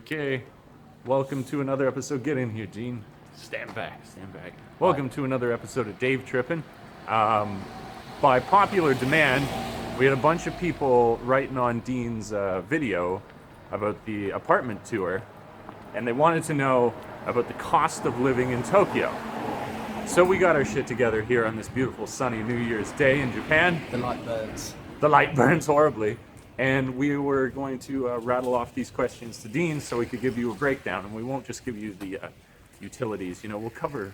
Okay, welcome to another episode. Get in here, Gene. Stand back, stand back. Welcome to another episode of Dave Trippin'. By popular demand, we had a bunch of people writing on Dean's video about the apartment tour, and they wanted to know about the cost of living in Tokyo. So we got our shit together here on this beautiful sunny New Year's Day in Japan. The light burns. The light burns horribly. And we were going to rattle off these questions to Dean so we could give you a breakdown. And we won't just give you the utilities. You know, we'll cover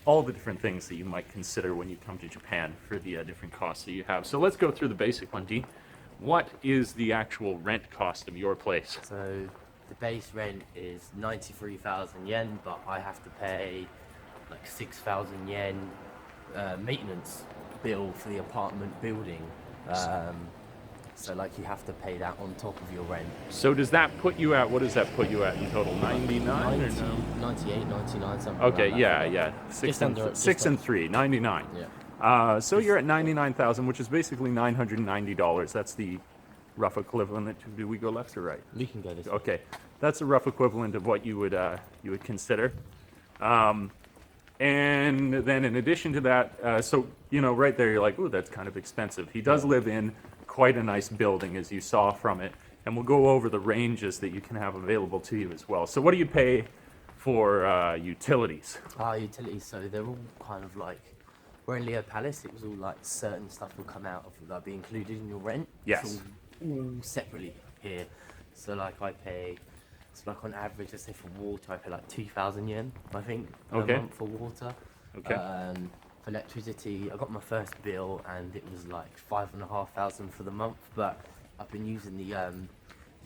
all the different things that you might consider when you come to Japan for the different costs that you have. So let's go through the basic one, Dean. What is the actual rent cost of your place? So the base rent is 93,000 yen, but I have to pay like 6,000 yen maintenance bill for the apartment building. So like you have to pay that on top of your rent. So does that put you at, what does that put you at in total? 99 or no? 98, 99, something Okay, like yeah, that. yeah. Just under, 6 and 3, 99. Yeah. So you're at 99,000, which is basically $990. That's the rough equivalent. Do we go left or right? We can go this way. Okay, that's a rough equivalent of what you would consider. And then in addition to that, so you know, right there, you're like, ooh, that's kind of expensive. He does live in quite a nice building, as you saw from it, and we'll go over the ranges that you can have available to you as well. So what do you pay for utilities? Utilities, so they're all kind of like, we're in Leo Palace, it was all like certain stuff will come out of, like be included in your rent. Yes. It's all separately here. So like I pay, so like on average, let's say for water, I pay like 2,000 yen, I think, a Okay. month for water. Okay. For electricity, I got my first bill and it was like 5,500 for the month, but I've been using the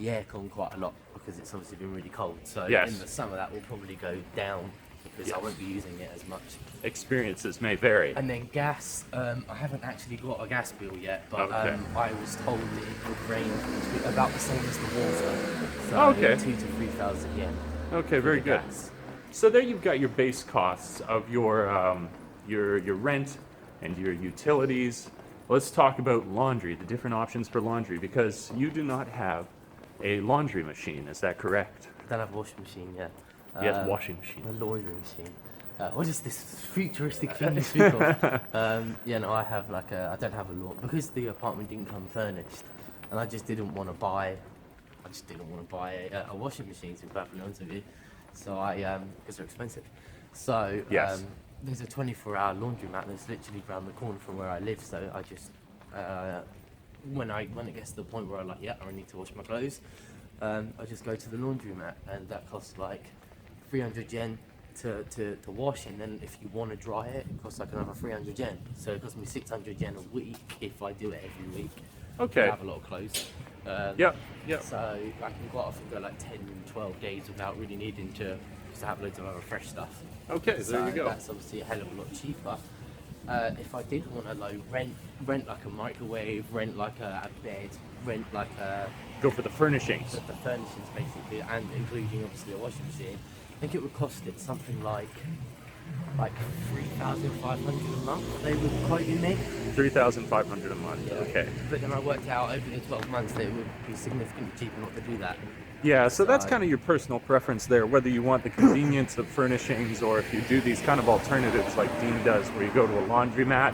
aircon quite a lot because it's obviously been really cold. So Yes. in the summer that will probably go down because I won't be using it as much. Experiences may vary. And then gas, I haven't actually got a gas bill yet, but Okay. I was told that it would range between about the same as the water. So Okay. 2,000 to 3,000 yen. Okay, for very the good. gas. So there you've got your base costs of your rent and your utilities. Let's talk about laundry, the different options for laundry, because you do not have a laundry machine. Is that correct? I don't have a washing machine yet. Yes, washing machine. A laundry machine. What is this futuristic thing you speak of? No, I have like I don't have a laundry because the apartment didn't come furnished, and I just didn't want to buy. A washing machine, to be perfectly honest with you. So because they're expensive. So Yes. there's a 24-hour laundromat that's literally around the corner from where I live. So I just when it gets to the point where I like, I need to wash my clothes, I just go to the laundromat, and that costs like 300 yen to wash, and then if you want to dry it, it costs like another 300 yen. So it costs me 600 yen a week if I do it every week. Okay. I have a lot of clothes. Yep. So I can quite often go like 10, 12 days without really needing to just have loads of other fresh stuff. Okay, So there you go. that's obviously a hell of a lot cheaper. If I did want to like rent like a microwave, rent like a bed, rent like Go for the furnishings. the furnishings basically, and including obviously a washing machine, I think it would cost it something like 3,500 a month. They would quote me. 3,500 a month. Yeah. Okay. But then I worked out over the 12 months that it would be significantly cheaper not to do that. Yeah, so that's So- kind of your personal preference there, whether you want the convenience of furnishings or if you do these kind of alternatives like Dean does, where you go to a laundromat,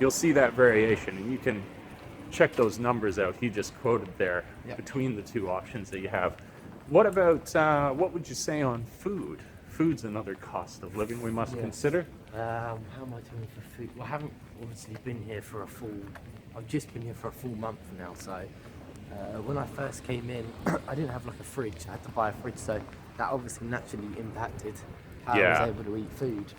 you'll see that variation, and you can check those numbers out he just quoted there Yep. between the two options that you have. What about, what would you say on food? Food's another cost of living we must Yes. consider. How am I doing for food? Well, I haven't obviously been here for I've just been here for a full month now, so when I first came in, I didn't have like a fridge. I had to buy a fridge, so that obviously naturally impacted how I Yeah. was able to eat food.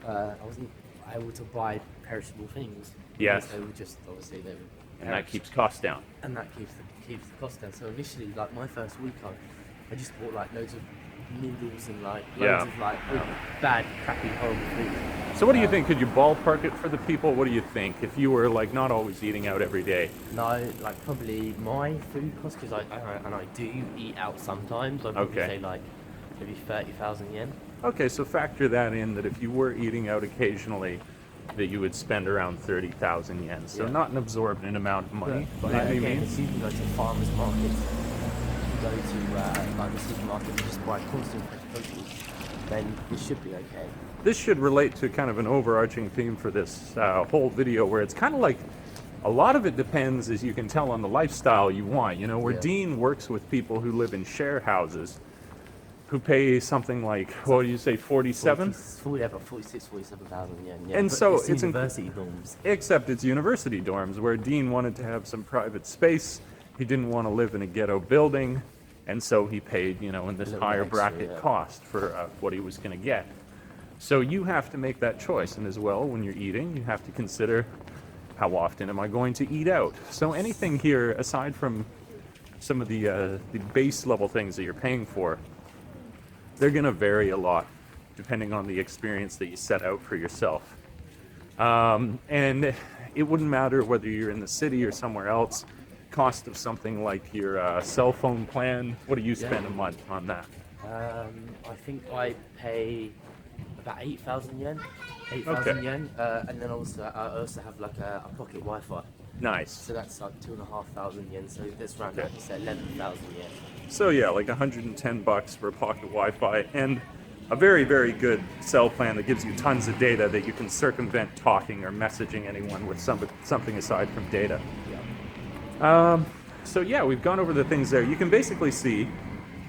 I wasn't able to buy perishable things. Yes. They were just, obviously, they were And that perished. keeps costs down. And that keeps the cost down. So initially, like my first week, I just bought like loads of noodles and like Yeah. loads of like bad, crappy, horrible food. So what do you think? Could you ballpark it for the people? What do you think if you were like not always eating out every day? No, like probably my food cost, because I do eat out sometimes. I'd probably Okay. say like maybe 30,000 yen. Okay, so factor that in, that if you were eating out occasionally, that you would spend around 30,000 yen. So Yeah. not an absorbent amount of money by Like, any again, means. if you can go to farmers markets, you go to like the supermarket and just buy constant fresh produce, then it should be okay. This should relate to kind of an overarching theme for this whole video, where it's kind of like a lot of it depends, as you can tell, on the lifestyle you want. You know, where Yeah. Dean works with people who live in share houses, who pay something like, what do you say, 47? 46, 47,000 yen. Yeah. And But so it's it's university dorms. Except it's university dorms, where Dean wanted to have some private space. He didn't want to live in a ghetto building, and so he paid, you know, in this A little higher extra, bracket yeah. cost for what he was going to get. So you have to make that choice, and as well, when you're eating, you have to consider, how often am I going to eat out? So anything here, aside from some of the base level things that you're paying for, they're going to vary a lot depending on the experience that you set out for yourself. And it wouldn't matter whether you're in the city or somewhere else. Cost of something like your cell phone plan, what do you spend a month on that? I think I pay about 8,000 yen. 8,000 Okay. yen. And then I also have like a pocket Wi-Fi. Nice. So that's like 2,500 yen. So that's around Okay. like you said, 11,000 yen. So yeah, like $110 for a pocket Wi-Fi and a very, very good cell plan that gives you tons of data that you can circumvent talking or messaging anyone with something aside from data. Yeah. So yeah, we've gone over the things there. You can basically see,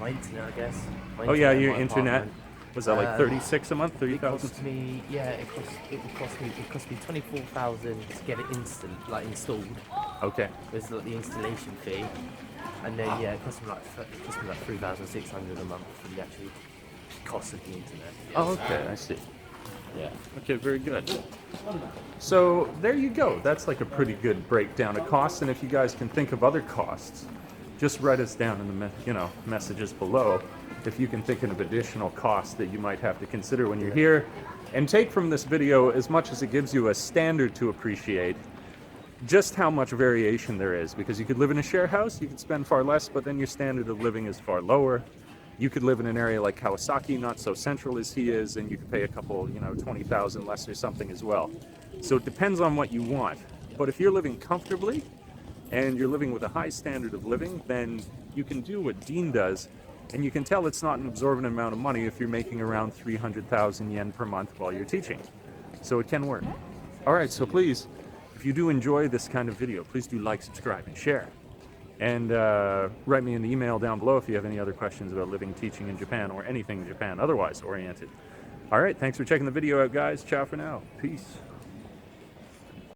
My internet, I guess. My oh yeah, your my internet, apartment. was that like 36 a month, It 30,000? cost me, yeah, it cost me 24,000 to get it installed. Okay. There's like the installation fee, and then yeah, it cost me like 3,600 a month for the actual cost of the internet. Oh, okay, I see. Yeah. Okay, very good. So there you go. That's like a pretty good breakdown of costs. And if you guys can think of other costs, just write us down in the messages below if you can think of additional costs that you might have to consider when you're here. And take from this video, as much as it gives you a standard to appreciate, just how much variation there is. Because you could live in a share house, you could spend far less, but then your standard of living is far lower. You could live in an area like Kawasaki, not so central as he is, and you could pay a couple, 20,000 less or something as well. So it depends on what you want. But if you're living comfortably and you're living with a high standard of living, then you can do what Dean does, and you can tell it's not an absorbent amount of money if you're making around 300,000 yen per month while you're teaching. So it can work. All right, so please, if you do enjoy this kind of video, please do like, subscribe, and share. And write me an email down below if you have any other questions about living, teaching in Japan, or anything Japan otherwise oriented. All right, thanks for checking the video out, guys. Ciao for now. Peace.